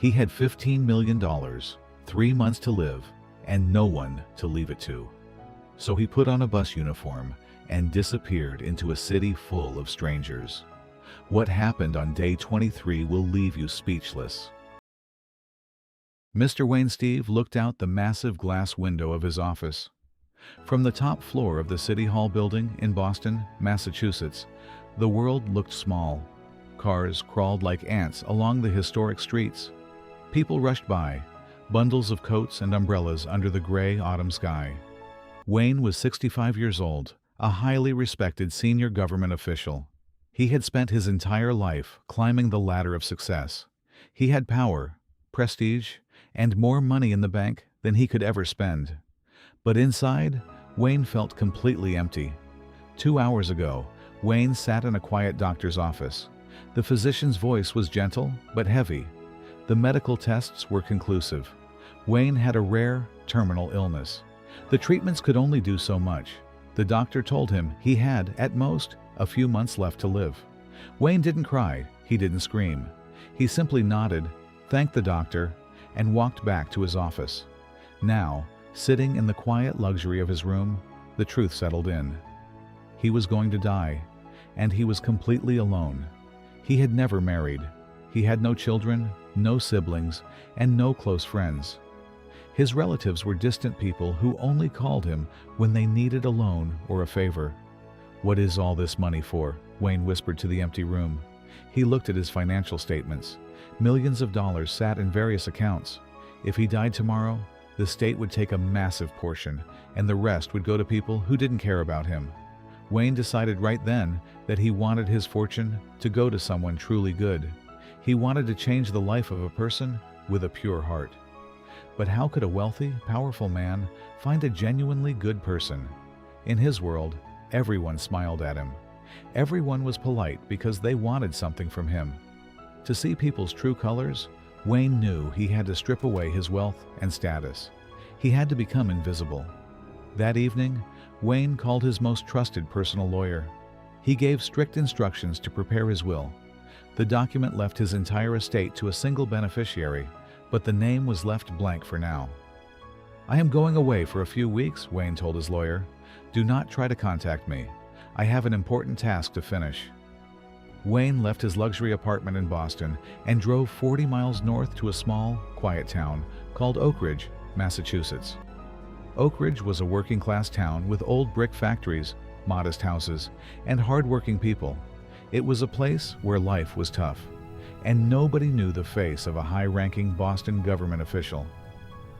He had $15 million, 3 months to live, and no one to leave it to. So he put on a bus uniform and disappeared into a city full of strangers. What happened on day 23 will leave you speechless. Mr. Wayne Steve looked out the massive glass window of his office. From the top floor of the City Hall building in Boston, Massachusetts, the world looked small. Cars crawled like ants along the historic streets. People rushed by, bundles of coats and umbrellas under the gray autumn sky. Wayne was 65 years old, a highly respected senior government official. He had spent his entire life climbing the ladder of success. He had power, prestige, and more money in the bank than he could ever spend. But inside, Wayne felt completely empty. 2 hours ago, Wayne sat in a quiet doctor's office. The physician's voice was gentle but heavy. The medical tests were conclusive. Wayne had a rare, terminal illness. The treatments could only do so much. The doctor told him he had, at most, a few months left to live. Wayne didn't cry, he didn't scream. He simply nodded, thanked the doctor, and walked back to his office. Now, sitting in the quiet luxury of his room, the truth settled in. He was going to die, and he was completely alone. He had never married. He had no children, no siblings, and no close friends. His relatives were distant people who only called him when they needed a loan or a favor. "What is all this money for?" Wayne whispered to the empty room. He looked at his financial statements. Millions of dollars sat in various accounts. If he died tomorrow, the state would take a massive portion, and the rest would go to people who didn't care about him. Wayne decided right then that he wanted his fortune to go to someone truly good. He wanted to change the life of a person with a pure heart. But how could a wealthy, powerful man find a genuinely good person? In his world, everyone smiled at him. Everyone was polite because they wanted something from him. To see people's true colors, Wayne knew he had to strip away his wealth and status. He had to become invisible. That evening, Wayne called his most trusted personal lawyer. He gave strict instructions to prepare his will. The document left his entire estate to a single beneficiary, but the name was left blank for now. "I am going away for a few weeks," Wayne told his lawyer. "Do not try to contact me. I have an important task to finish." Wayne left his luxury apartment in Boston and drove 40 miles north to a small, quiet town called Oak Ridge, Massachusetts. Oak Ridge was a working-class town with old brick factories, modest houses, and hard-working people. It was a place where life was tough, and nobody knew the face of a high-ranking Boston government official.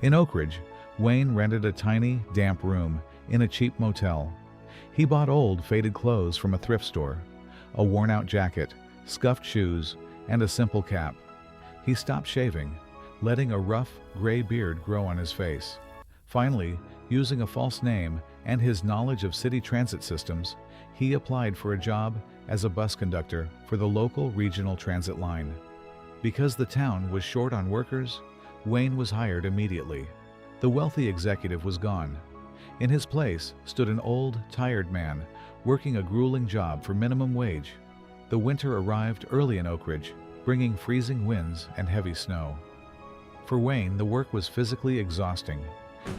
In Oak Ridge, Wayne rented a tiny, damp room in a cheap motel. He bought old, faded clothes from a thrift store, a worn-out jacket, scuffed shoes, and a simple cap. He stopped shaving, letting a rough, gray beard grow on his face. Finally, using a false name and his knowledge of city transit systems, he applied for a job as a bus conductor for the local regional transit line. Because the town was short on workers, Wayne was hired immediately. The wealthy executive was gone. In his place stood an old, tired man working a grueling job for minimum wage. The winter arrived early in Oak Ridge, bringing freezing winds and heavy snow. For Wayne, the work was physically exhausting.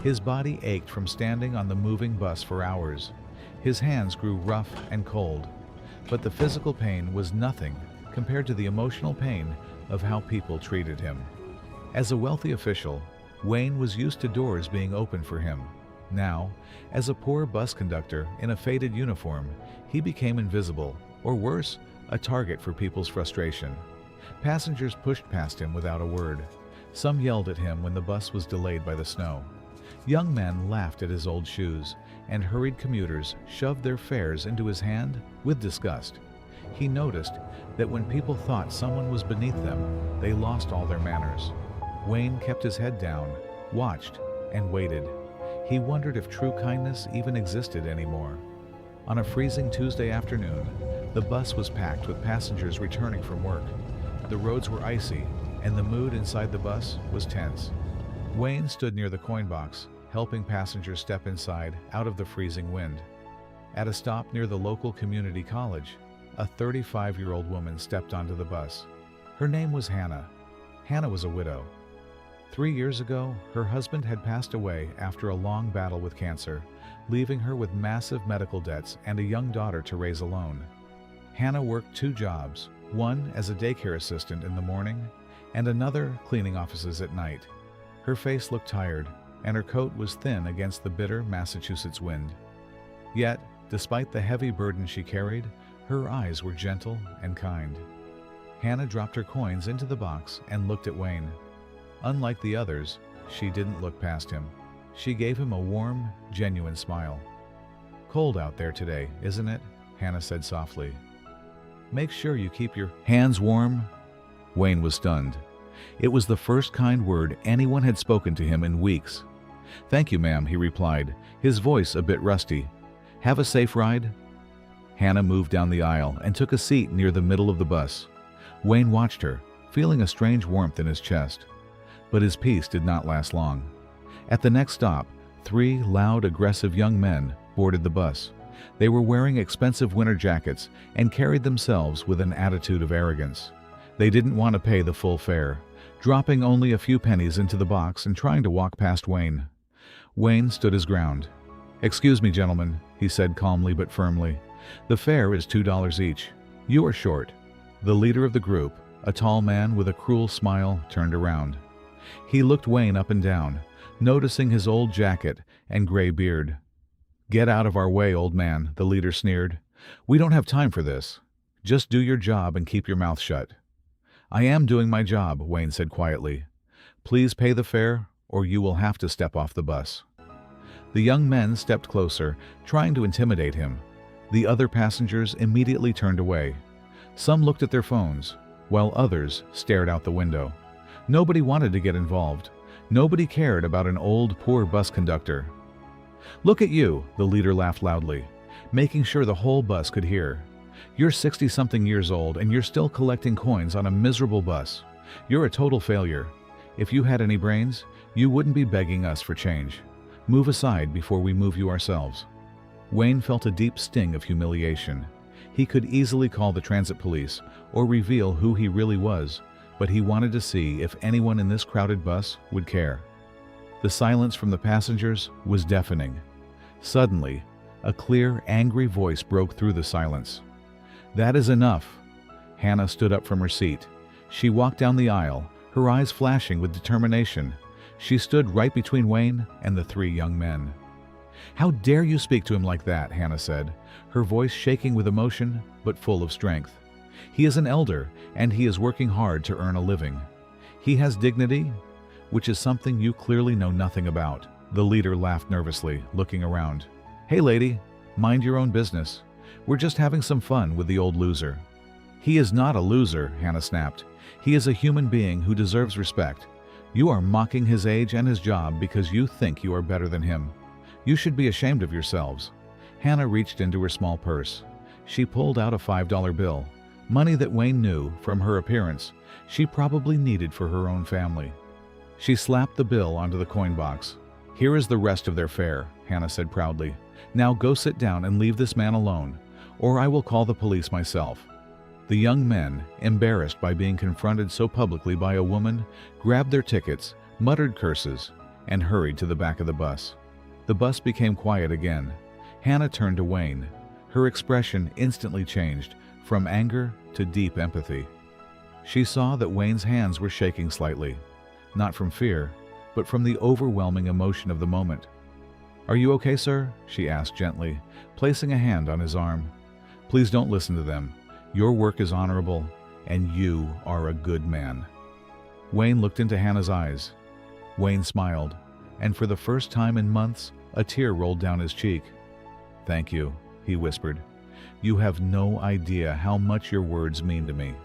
His body ached from standing on the moving bus for hours. His hands grew rough and cold. But the physical pain was nothing compared to the emotional pain of how people treated him. As a wealthy official, Wayne was used to doors being open for him. Now, as a poor bus conductor in a faded uniform, he became invisible, or worse, a target for people's frustration. Passengers pushed past him without a word. Some yelled at him when the bus was delayed by the snow. Young men laughed at his old shoes, and hurried commuters shoved their fares into his hand with disgust. He noticed that when people thought someone was beneath them, they lost all their manners. Wayne kept his head down, watched, and waited. He wondered if true kindness even existed anymore. On a freezing Tuesday afternoon, the bus was packed with passengers returning from work. The roads were icy, and the mood inside the bus was tense. Wayne stood near the coin box, helping passengers step inside out of the freezing wind. At a stop near the local community college, a 35-year-old woman stepped onto the bus. Her name was Hannah. Hannah was a widow. 3 years ago, her husband had passed away after a long battle with cancer, leaving her with massive medical debts and a young daughter to raise alone. Hannah worked 2 jobs, one as a daycare assistant in the morning and another cleaning offices at night. Her face looked tired, and her coat was thin against the bitter Massachusetts wind. Yet, despite the heavy burden she carried, her eyes were gentle and kind. Hannah dropped her coins into the box and looked at Wayne. Unlike the others, she didn't look past him. She gave him a warm, genuine smile. "Cold out there today, isn't it?" Hannah said softly. "Make sure you keep your hands warm." Wayne was stunned. It was the first kind word anyone had spoken to him in weeks. "Thank you, ma'am," he replied, his voice a bit rusty. "Have a safe ride?" Hannah moved down the aisle and took a seat near the middle of the bus. Wayne watched her, feeling a strange warmth in his chest. But his peace did not last long. At the next stop, 3 loud, aggressive young men boarded the bus. They were wearing expensive winter jackets and carried themselves with an attitude of arrogance. They didn't want to pay the full fare, dropping only a few pennies into the box and trying to walk past Wayne. Wayne stood his ground. "Excuse me, gentlemen," he said calmly but firmly. "The fare is $2 each. You are short." The leader of the group, a tall man with a cruel smile, turned around. He looked Wayne up and down, noticing his old jacket and gray beard. "Get out of our way, old man," the leader sneered. "We don't have time for this. Just do your job and keep your mouth shut." "I am doing my job," Wayne said quietly. "Please pay the fare, or you will have to step off the bus." The young men stepped closer, trying to intimidate him. The other passengers immediately turned away. Some looked at their phones, while others stared out the window. Nobody wanted to get involved. Nobody cared about an old, poor bus conductor. "Look at you," the leader laughed loudly, making sure the whole bus could hear. "You're 60-something years old and you're still collecting coins on a miserable bus. You're a total failure. If you had any brains, you wouldn't be begging us for change. Move aside before we move you ourselves." Wayne felt a deep sting of humiliation. He could easily call the transit police or reveal who he really was, but he wanted to see if anyone in this crowded bus would care. The silence from the passengers was deafening. Suddenly, a clear, angry voice broke through the silence. "That is enough." Hannah stood up from her seat. She walked down the aisle, her eyes flashing with determination. She stood right between Wayne and the 3 young men. "How dare you speak to him like that?" Hannah said, her voice shaking with emotion but full of strength. "He is an elder, and he is working hard to earn a living. He has dignity, which is something you clearly know nothing about." The leader laughed nervously, looking around. "Hey lady, mind your own business. We're just having some fun with the old loser." "He is not a loser," Hannah snapped. "He is a human being who deserves respect. You are mocking his age and his job because you think you are better than him. You should be ashamed of yourselves." Hannah reached into her small purse. She pulled out a $5 bill, money that Wayne knew, from her appearance, she probably needed for her own family. She slapped the bill onto the coin box. "Here is the rest of their fare," Hannah said proudly. "Now go sit down and leave this man alone, or I will call the police myself." The young men, embarrassed by being confronted so publicly by a woman, grabbed their tickets, muttered curses, and hurried to the back of the bus. The bus became quiet again. Hannah turned to Wayne. Her expression instantly changed, from anger to deep empathy. She saw that Wayne's hands were shaking slightly, not from fear, but from the overwhelming emotion of the moment. "Are you okay, sir?" she asked gently, placing a hand on his arm. "Please don't listen to them. Your work is honorable, and you are a good man." Wayne looked into Hannah's eyes. Wayne smiled, and for the first time in months, a tear rolled down his cheek. "Thank you," he whispered. "You have no idea how much your words mean to me."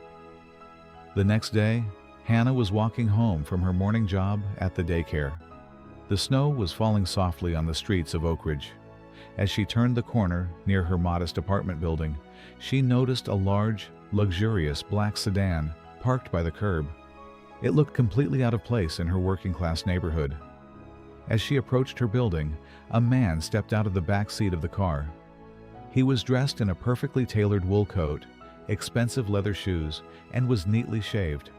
The next day, Hannah was walking home from her morning job at the daycare. The snow was falling softly on the streets of Oak Ridge. As she turned the corner near her modest apartment building, she noticed a large, luxurious black sedan parked by the curb. It looked completely out of place in her working-class neighborhood. As she approached her building, a man stepped out of the back seat of the car. He was dressed in a perfectly tailored wool coat, expensive leather shoes, and was neatly shaved.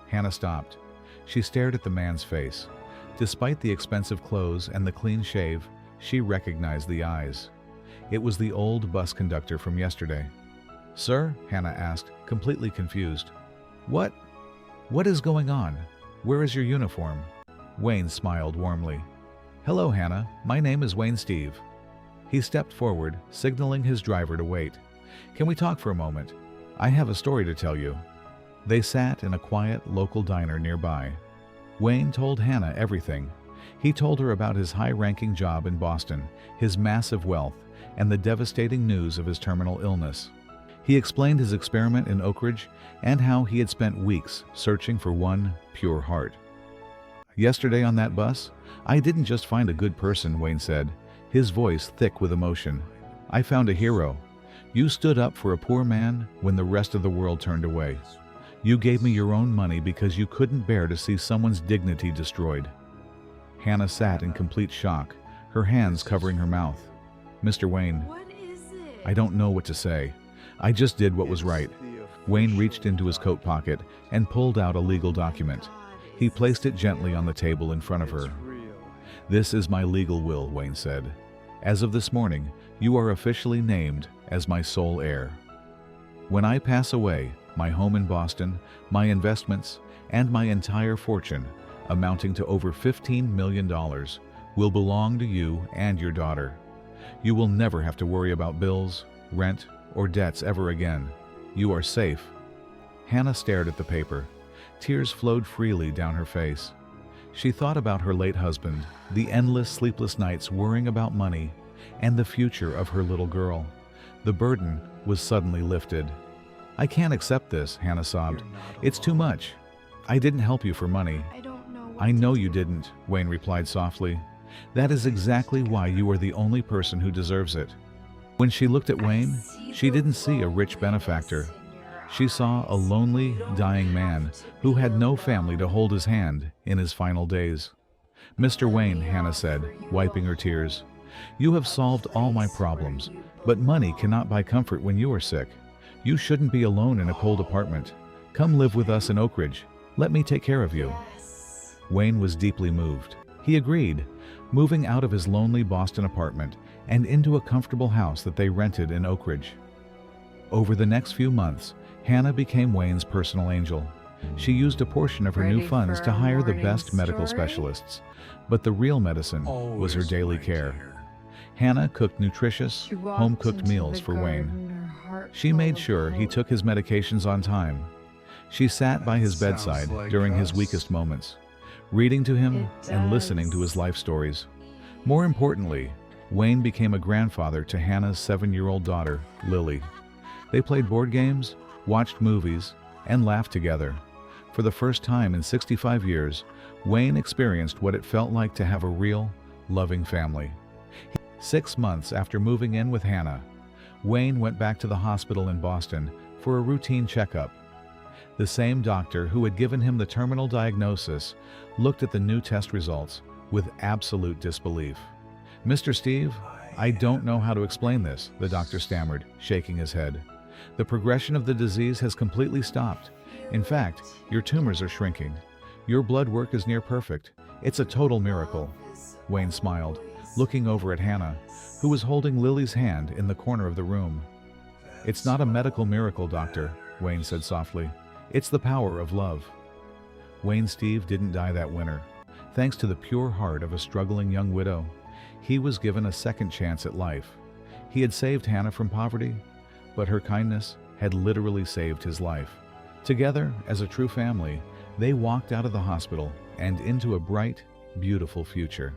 Hannah stopped. She stared at the man's face. Despite the expensive clothes and the clean shave, she recognized the eyes. It was the old bus conductor from yesterday. "Sir?" Hannah asked, completely confused. What is going on? Where is your uniform?" Wayne smiled warmly. "Hello, Hannah. My name is Wayne Steve." He stepped forward, signaling his driver to wait. "Can we talk for a moment? I have a story to tell you." They sat in a quiet local diner nearby. Wayne told Hannah everything. He told her about his high-ranking job in Boston, his massive wealth, and the devastating news of his terminal illness. He explained his experiment in Oak Ridge and how he had spent weeks searching for one pure heart. "Yesterday on that bus, I didn't just find a good person," Wayne said, his voice thick with emotion. "I found a hero. You stood up for a poor man when the rest of the world turned away. You gave me your own money because you couldn't bear to see someone's dignity destroyed." Hannah sat in complete shock, her hands covering her mouth. "Mr. Wayne, What is it? I don't know what to say. I just did what was right." Wayne reached into his coat pocket and pulled out a legal document. He placed it gently on the table in front of her. "This is my legal will," Wayne said. "As of this morning, you are officially named as my sole heir. When I pass away, my home in Boston, my investments, and my entire fortune, amounting to over $15 million, will belong to you and your daughter. You will never have to worry about bills, rent, or debts ever again. You are safe." Hannah stared at the paper. Tears flowed freely down her face. She thought about her late husband, the endless sleepless nights worrying about money, and the future of her little girl. The burden was suddenly lifted. "I can't accept this," Hannah sobbed. "It's too much. I didn't help you for money." I don't know what "I to know do. you didn't," Wayne replied softly. "That is exactly why you are the only person who deserves it." When she looked at Wayne, she didn't see a rich benefactor. She saw a lonely, dying man who had no family to hold his hand in his final days. "Mr. Wayne," Hannah said, wiping her tears, "you have solved all my problems, but money cannot buy comfort when you are sick. You shouldn't be alone in a cold apartment. Come live with us in Oak Ridge. Let me take care of you." Wayne was deeply moved. He agreed, moving out of his lonely Boston apartment and into a comfortable house that they rented in Oak Ridge. Over the next few months, Hannah became Wayne's personal angel. She used a portion of her new Ready funds for to a hire the morning best medical story? specialists, but the real medicine was her daily care. Hannah cooked nutritious, She walked home-cooked into meals the for Wayne. garden, her heart She full made of sure he hope. took his medications on time. She sat by his That sounds bedside like during his us. weakest moments, reading to him It and listening to does. his life stories. More importantly, Wayne became a grandfather to Hannah's 7-year-old daughter, Lily. They played board games, watched movies, and laughed together. For the first time in 65 years, Wayne experienced what it felt like to have a real, loving family. 6 months after moving in with Hannah, Wayne went back to the hospital in Boston for a routine checkup. The same doctor who had given him the terminal diagnosis looked at the new test results with absolute disbelief. "Mr. Steve, I don't know how to explain this," the doctor stammered, shaking his head. "The progression of the disease has completely stopped. In fact, your tumors are shrinking. Your blood work is near perfect. It's a total miracle." Wayne smiled, looking over at Hannah, who was holding Lily's hand in the corner of the room. "It's not a medical miracle, doctor," Wayne said softly. "It's the power of love." Wayne Steve didn't die that winter. Thanks to the pure heart of a struggling young widow, he was given a second chance at life. He had saved Hannah from poverty, but her kindness had literally saved his life. Together, as a true family, they walked out of the hospital and into a bright, beautiful future.